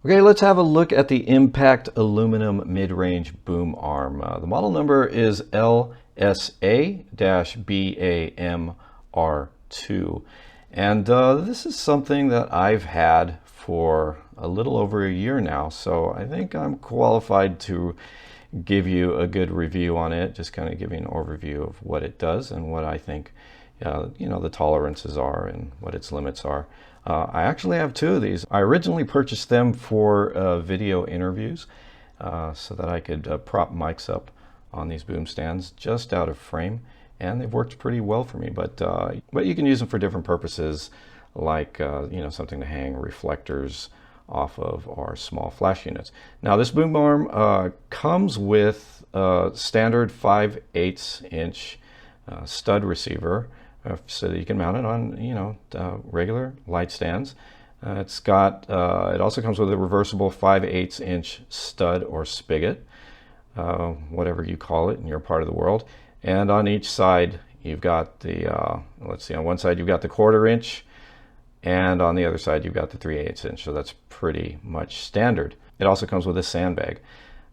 Okay, let's have a look at the Impact Aluminum Mid-Range Boom Arm. The model number is LSA-BAMR2. And this is something that I've had for a little over a year now, so I think I'm qualified to give you a good review on it, just kind of give you an overview of what it does and what I think the tolerances are and what its limits are. I actually have two of these. I originally purchased them for video interviews so that I could prop mics up on these boom stands just out of frame, and they've worked pretty well for me. But you can use them for different purposes, like something to hang reflectors off of or small flash units. Now this boom arm comes with a standard 5/8 inch stud receiver, so that you can mount it on regular light stands. It also comes with a reversible 5/8 inch stud or spigot, whatever you call it in your part of the world. And on each side you've got the let's see, on one side you've got the 1/4 inch, and on the other side you've got the 3/8 inch, so that's pretty much standard. It also comes with a sandbag.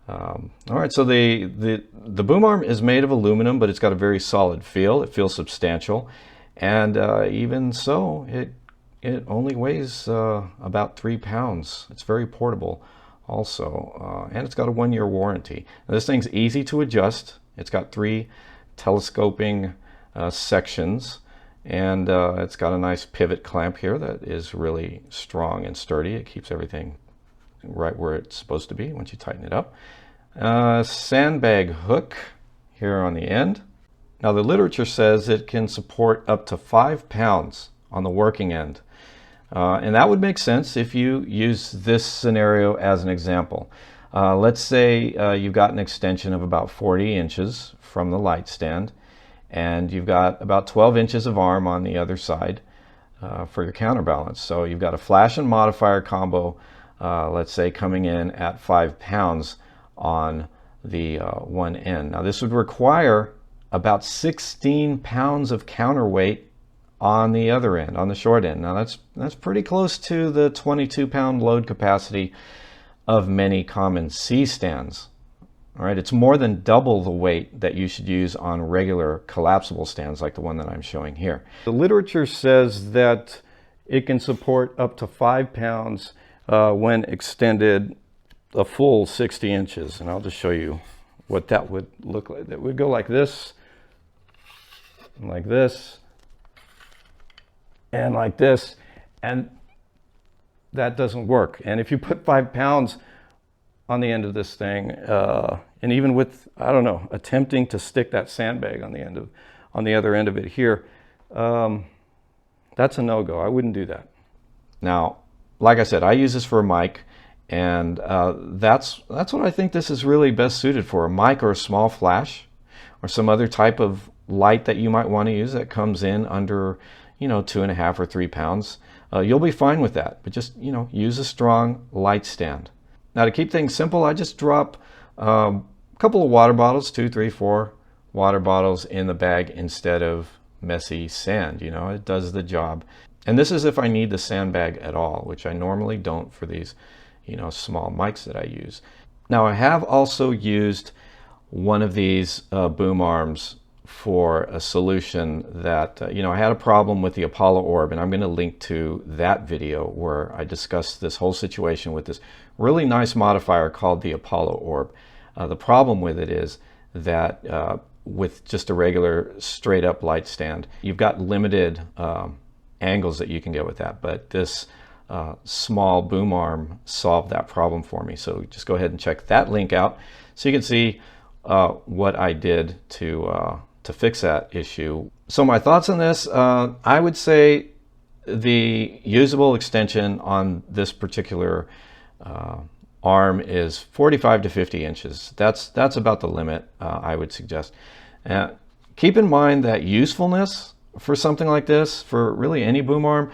All right, so the boom arm is made of aluminum, but it's got a very solid feel. It feels substantial, and even so, it only weighs about 3 pounds. It's very portable also, and it's got a 1-year warranty. Now, this thing's easy to adjust. It's got 3 telescoping sections, and it's got a nice pivot clamp here that is really strong and sturdy. It keeps everything right where it's supposed to be once you tighten it up. Sandbag hook here on the end. Now the literature says it can support up to 5 pounds on the working end. And that would make sense if you use this scenario as an example. Let's say you've got an extension of about 40 inches from the light stand, and you've got about 12 inches of arm on the other side for your counterbalance. So you've got a flash and modifier combo, let's say coming in at 5 pounds on the one end. Now this would require about 16 pounds of counterweight on the other end, on the short end. Now that's pretty close to the 22-pound load capacity of many common C stands. All right, it's more than double the weight that you should use on regular collapsible stands like the one that I'm showing here. The literature says that it can support up to 5 pounds when extended a full 60 inches. And I'll just show you what that would look like. That would go like this, and like this, and like this, and that doesn't work. And if you put 5 pounds on the end of this thing, and even with, I don't know, attempting to stick that sandbag on the other end of it here, that's a no-go. I wouldn't do that. Now, like I said, I use this for a mic, and that's what I think this is really best suited for, a mic or a small flash or some other type of light that you might want to use that comes in under 2.5 or 3 pounds. You'll be fine with that, but just use a strong light stand. Now to keep things simple, I just drop a couple of water bottles, 2, 3, 4 water bottles in the bag instead of messy sand. It does the job. And this is if I need the sandbag at all, which I normally don't for these small mics that I use. Now I have also used one of these boom arms for a solution that I had a problem with the Apollo orb, and I'm going to link to that video where I discussed this whole situation with this really nice modifier called the Apollo orb. The problem with it is that with just a regular straight up light stand, you've got limited angles that you can get with that, but this small boom arm solved that problem for me. So just go ahead and check that link out so you can see what I did to fix that issue. So my thoughts on this, I would say the usable extension on this particular arm is 45 to 50 inches. That's about the limit I would suggest. Keep in mind that usefulness for something like this, for really any boom arm,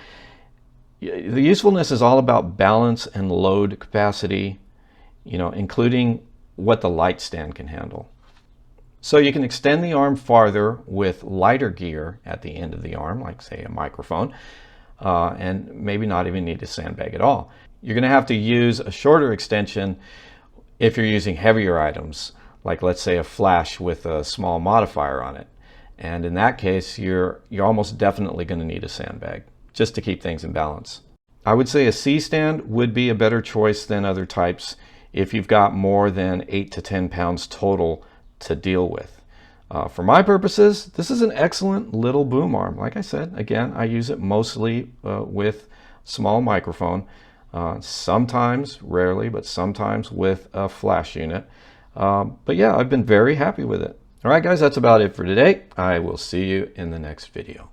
the usefulness is all about balance and load capacity, including what the light stand can handle. So you can extend the arm farther with lighter gear at the end of the arm, like say a microphone, and maybe not even need a sandbag at all. You're going to have to use a shorter extension if you're using heavier items, like let's say a flash with a small modifier on it. And in that case, you're almost definitely going to need a sandbag just to keep things in balance. I would say a C-stand would be a better choice than other types if you've got more than 8 to 10 pounds total to deal with. For my purposes, this is an excellent little boom arm. Like I said, again, I use it mostly with small microphone, sometimes, rarely, but sometimes with a flash unit. But yeah, I've been very happy with it. All right, guys, that's about it for today. I will see you in the next video.